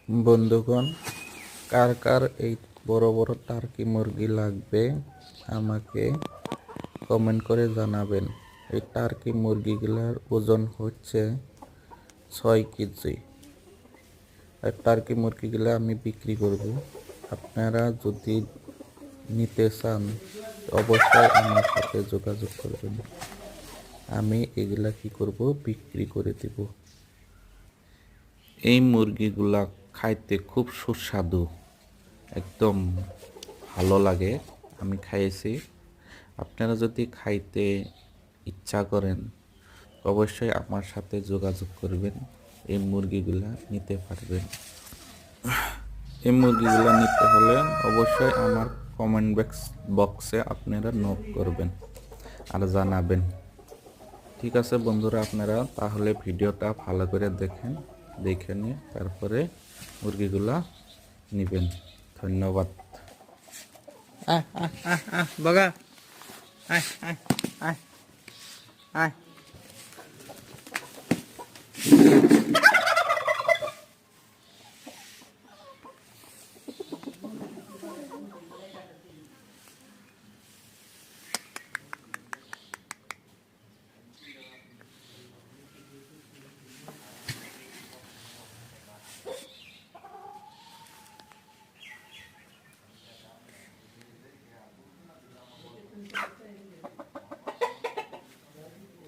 বন্ধুগণ, কার কার এই বড় বড় টার্কি মুরগি লাগবে আমাকে কমেন্ট করে জানাবেন। এই টার্কি মুরগিগুলার ওজন হচ্ছে 6 কেজি। আর টার্কি মুরগিগুলা আমি বিক্রি করব। আপনারা যদি নিতে চান অবশ্যই আমার সাথে যোগাযোগ করবেন। আমি এগুলা কি করব, বিক্রি করে দেব। এই মুরগিগুলা খাইতে খুব সুস্বাদু, একদম ভালো লাগে। আমি খাইয়েছি। আপনারা যদি খাইতে ইচ্ছা করেন অবশ্যই আমার সাথে যোগাযোগ করবেন, এই মুরগিগুলা নিতে পারবেন। এই মুরগিগুলা নিতে হলে অবশ্যই আমার কমেন্ট বক্সে আপনারা নোট করবেন আর জানাবেন। ঠিক আছে বন্ধুরা, আপনারা তাহলে ভিডিওটা ভালো করে দেখে নিয়ে তারপরে মুরগিগুলা নেবেন। ধন্যবাদ। बघा आय आय आय आय